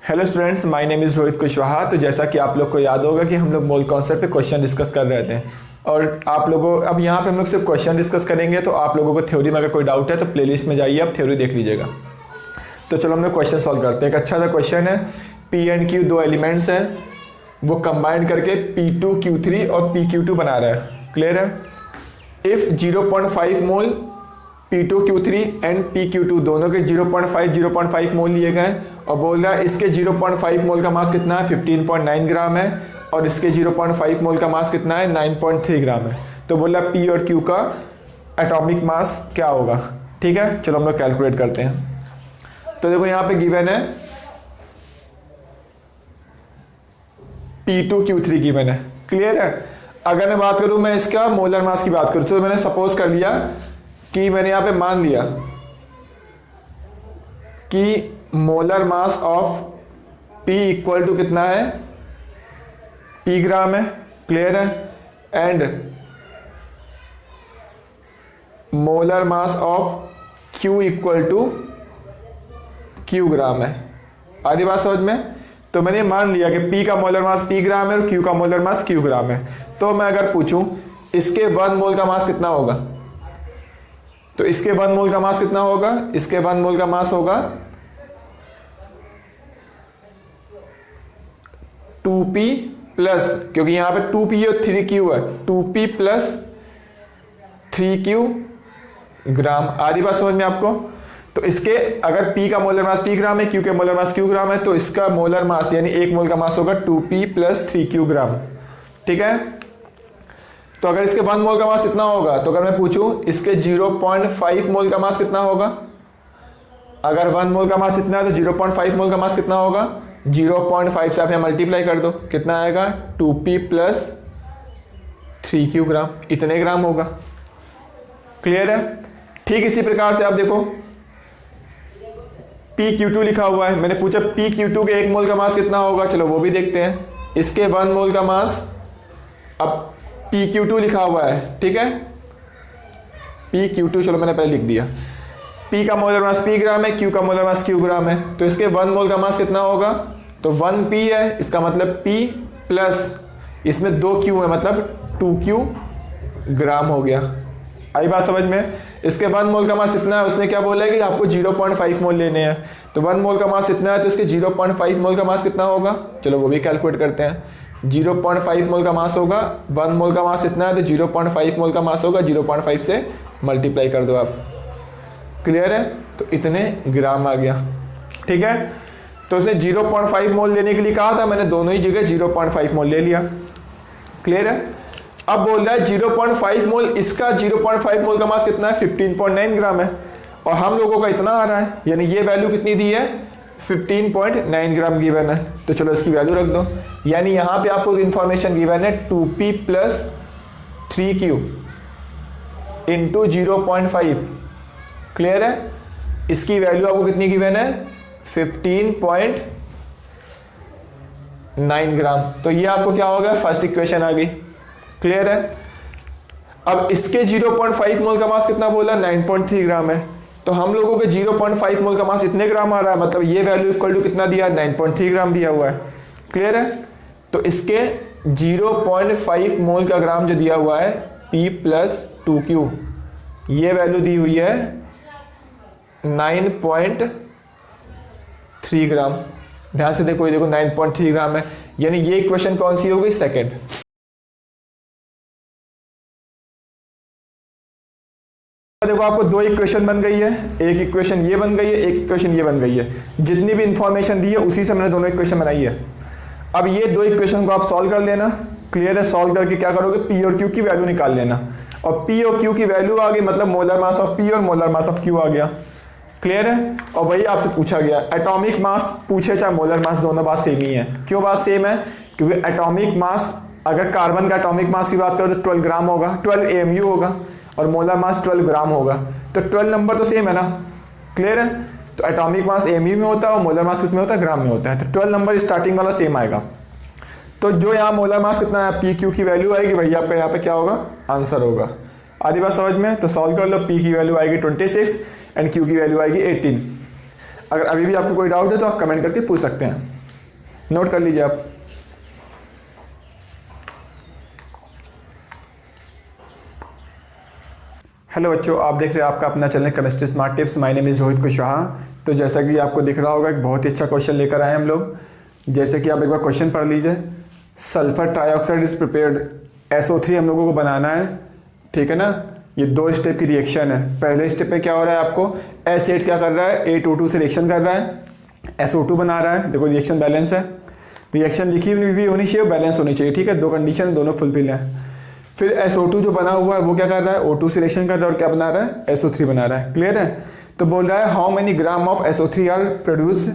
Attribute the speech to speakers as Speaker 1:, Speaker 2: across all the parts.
Speaker 1: Hello students, my name is Rohit Kushwaha. तो जैसा कि आप लोग को याद होगा कि हम लोग मोल कॉन्सेप्ट पे क्वेश्चन डिस्कस कर रहे थे और आप लोगों अब यहाँ पे हम लोग सिर्फ क्वेश्चन डिस्कस करेंगे। तो आप लोगों को थ्योरी में अगर कोई डाउट है तो प्लेलिस्ट में जाइए, आप थ्योरी देख लीजिएगा। तो चलो हम लोग क्वेश्चन सॉल्व करते हैं। एक अच्छा सा क्वेश्चन है, पी एंड क्यू दो एलिमेंट्स हैं, वो कंबाइंड करके P2Q3 और PQ2 बना रहा है। क्लियर है? If 0.5 mole P2Q3 and PQ2 दोनों के 0.5 मोल लिए गए और बोल रहा है इसके 0.5 मोल का मास कितना है, 15.9 ग्राम है, और इसके 0.5 मोल का मास कितना है, 9.3 ग्राम है। तो बोल रहा है P और Q का एटॉमिक मास क्या होगा। ठीक है, चलो हम लोग कैलकुलेट करते हैं। तो देखो यहाँ पे गिवन है P2Q3 गिवन है। क्लियर है? अगर मैं बात करूं, मैं इसका मोलर मास की बात करूं, तो मैंने सपोज कर लिया कि मैंने यहां पे मान लिया कि molar mass of P equal to कितना है, P ग्राम है। क्लियर है? And molar mass of Q equal to Q gram है। आधी बात समझ में? तो मैंने मान लिया कि P का मोलर मास P ग्राम है और Q का मोलर मास Q ग्राम है। तो मैं अगर पूछूं इसके 1 मोल का मास कितना होगा, तो इसके 1 मोल का मास कितना होगा, इसके 1 मोल का मास होगा 2P प्लस, क्योंकि यहां पे 2P और 3Q है, 2P प्लस 3Q ग्राम। आधी बात समझ में आपको? तो इसके अगर P का मोलर मास P ग्राम है, Q के मोलर मास Q ग्राम है, तो इसका मोलर मास यानी 1 मोल का मास होगा 2P प्लस 3Q ग्राम। ठीक है? तो अगर इसके 1 मोल का मास इतना होगा, तो अगर मैं पूछूं इसके 0.5 मोल का मास कितना होगा, अगर 1 मोल का मास इतना है तो 0.5 मोल का मास कितना होगा, 0.5 से आप यहाँ मल्टीप्लाई कर दो, कितना आएगा 2P प्लस 3Q ग्राम, इतने ग्राम होगा। क्लियर है? ठीक इसी प्रकार से आप देखो PQ2 लिखा हुआ है, मैंने पूछा PQ2 के 1 मोल का मास कितना होगा, चलो वो भी देखते हैं। इसके 1 मोल का मास, अब PQ2 लिखा हुआ है, ठीक है, PQ2 चलो मैंने पहले लिख दिया। P का मोलर मास P ग्राम है, Q का मोलर मास Q ग्राम है, तो इसके 1 मोल का मास कितना होगा, तो 1P है, इसका मतलब P प्लस इसमें 2Q है, मतलब 2Q ग्राम हो गया। आई बात समझ में? इसके 1 मोल का मास इतना है, उसने क्या बोला है कि आपको 0.5 मोल लेने हैं, तो 1 मोल का मास इतना है, तो इसके 0.5 मोल का मास कितना होगा, चलो वो भी कैलकुलेट करते हैं। 0.5 मोल का मास होगा, 1 मोल का मास इतना है, तो 0.5 मोल का मास होगा, 0.5 से मल्टीप्लाई कर दो आप। क्लियर है? तो इतने ग्राम आ गया। ठीक है? तो उसने 0.5 मोल लेने के लिए कहा था, मैंने दोनों ही जगह 0.5 मोल ले लिया। क्लियर है? अब बोल रहा है 0.5 मोल, इसका 0.5 मोल का मास कितना है, 15.9 ग्राम है, और हम लोगों का इतना आ रहा है, यानी ये वैल्यू कितनी दी है, 15.9 ग्राम गिवन है। तो चलो इसकी वैल्यू रख दो, यानी यहां पे आपको इंफॉर्मेशन गिवन है 2P plus 3Q into 0.5। Clear है? इसकी वैल्यू आपको कितनी गिवन है, 15.9 ग्राम। तो ये आपको क्या होगा, फर्स्ट इक्वेशन आ गई। क्लियर है? अब इसके 0.5 मोल का मास कितना बोला, 9.3 ग्राम है, तो हम लोगों के 0.5 मोल का मास इतने ग्राम आ रहा है, मतलब ये वैल्यू इक्वल टू कितना दिया है, 9.3 ग्राम दिया हुआ है। क्लियर है? तो इसके 0.5 मोल का ग्राम जो दिया हुआ है P प्लस 2Q, ये वैल्यू दी हुई है 9.3 ग्राम। ध्यान से देखो, ये देखो 9.3 ग्राम है, यानी ये इक्वेशन कौन सी हो गई, सेकेंड। देखो आपको 2 इक्वेशन बन गई है, एक इक्वेशन ये बन गई है, एक इक्वेशन ये बन गई है। जितनी भी इंफॉर्मेशन दी है उसी से मैंने दोनों इक्वेशन बनाई है। अब ये 2 इक्वेशन को आप सॉल्व कर लेना। क्लियर है? सॉल्व करके क्या करोगे, P और Q की वैल्यू निकाल लेना, और P और Q की वैल्यू आ गई, मतलब मोलर मास ऑफ P और मोलर मास ऑफ Q आ गया। क्लियर है? और वही आपसे पूछा गया, एटॉमिक मास पूछे चाहे मोलर मास, दोनों बात सेम ही है। क्यों बात सेम है? क्योंकि एटॉमिक मास, अगर कार्बन का एटॉमिक मास की बात करो तो 12 ग्राम होगा, 12 AMU होगा, और मोलर मास 12 ग्राम होगा, तो 12 नंबर तो सेम है ना। क्लियर है? तो एटॉमिक मास AMU में होता है और मोलर मास किस में होता है, ग्राम में होता है, तो 12 नंबर स्टार्टिंग वाला सेम आएगा। तो जो यहाँ मोलर मास कितना है, PQ की वैल्यू आएगी, भैया आपका यहाँ पे क्या होगा, आंसर होगा। आधी बात समझ में? तो सॉल्व कर लो, P की वैल्यू आएगी 26 एंड Q की वैल्यू आएगी 18। अगर अभी भी आपको कोई डाउट है तो आप कमेंट करके पूछ सकते हैं, नोट कर लीजिए आप। हेलो बच्चों, आप देख रहे हैं आपका अपना channel chemistry smart tips. My name is Rohit Kushwaha. तो जैसा कि आपको दिख रहा होगा, एक बहुत ही अच्छा क्वेश्चन लेकर आए हम लोग। जैसे कि आप एक बार क्वेश्चन पढ़ लीजिए। Sulphur trioxide is prepared, SO3 हम लोगों को बनाना है, ठीक है ना। ये 2 स्टेप की रिएक्शन है। पहले स्टेप में क्या हो रहा है, आपको एसिड क्या कर रहा है, H2O से रिएक्शन कर रहा है, SO2 बना रहा है। देखो रिएक्शन बैलेंस है, रिएक्शन लिखी हुई भी होनी चाहिए, बैलेंस होनी चाहिए, ठीक है। 2 कंडीशन दोनों फुलफिल है। फिर SO2 जो बना हुआ है वो क्या कर रहा है, O2 से रिएक्शन कर रहा है और क्या बना रहा है, SO3 बना रहा है। क्लियर है। तो बोल रहा है how many gram of SO3 are produce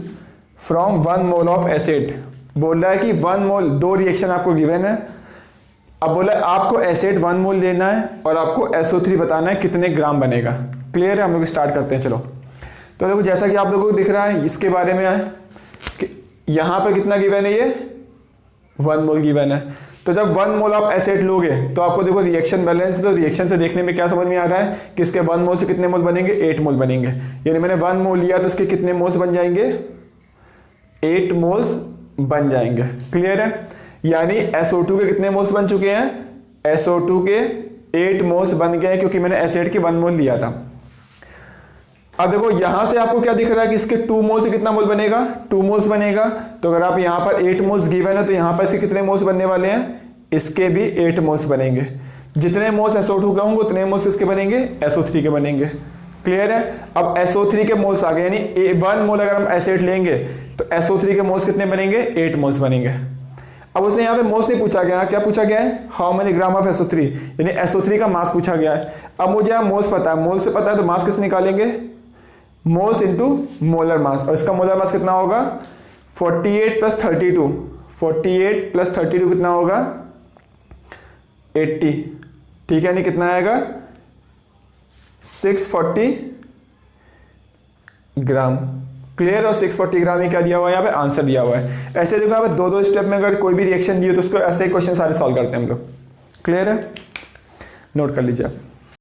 Speaker 1: from 1 mole of acid. बोल रहा है कि 1 मोल, 2 रिएक्शन आपको गिवन है। अब बोला है आपको एसिड 1 मोल लेना है और आपको SO3 बताना है कितने ग्राम बनेगा। क्लियर है। हम लोग स्टार्ट करते हैं, चलो। तो देखो जैसा कि आप लोगों को दिख रहा है, इसके बारे में है कि यहाँ पर कितना गिवन है, ये 1 मोल गिवन है। तो जब 1 मोल ऑफ एसिड लोगे तो आपको देखो रिएक्शन बैलेंस, तो रिएक्शन से देखने में क्या समझ में आ रहा है कि इसके 1 मोल से कितने मोल बनेंगे, 8 मोल बनेंगे। यानी मैंने 1 मोल लिया तो इसके कितने मोल्स बन जाएंगे, 8 मोल्स बन जाएंगे। क्लियर है। यानी SO2 के कितने मोल्स बन चुके हैं, SO2 के 8 मोल्स बन गए क्योंकि मैंने एसिड के 1 मोल लिया था। अब देखो यहां से आपको क्या दिख रहा है कि इसके 2 मोल से कितना मोल बनेगा, 2 मोल्स बनेगा। तो अगर आप यहां पर 8 मोल्स गिवन है तो यहां पर इसके कितने मोल्स बनने वाले हैं, इसके भी 8 मोल्स बनेंगे। जितने मोल्स SO2 के होंगे उतने मोल्स इसके बनेंगे, SO3 के बनेंगे। क्लियर है। अब SO3 के मोल्स आ गए, यानी 1 मोल अगर हम एसिड लेंगे तो SO3 के मोल्स कितने बनेंगे, 8 मोल्स बनेंगे। अब उसने यहाँ पे मोल्स नहीं पूछा गया, क्या पूछा गया है, how many gram of SO3, यानी SO3 का मास पूछा गया है। अब मुझे यहाँ मोल्स पता है, मोल्स से पता है तो मास किससे निकालेंगे, मोल्स इंटू मोलर मास। और इसका मोलर मास कितना होगा, 48 प्लस 32, 48 प्लस 32 कितना होगा, 80। ठीक है। यानी कितना आएगा, 640 ग्राम। क्लियर। और 640 ग्राम में क्या दिया हुआ है, यहाँ पे आंसर दिया हुआ है। ऐसे देखो यहाँ पे 2-2 स्टेप में अगर कोई भी रिएक्शन दिए तो उसको ऐसे ही क्वेश्चन सारे सॉल्व करते हैं हम लोग। क्लियर है। नोट कर लीजिए आप।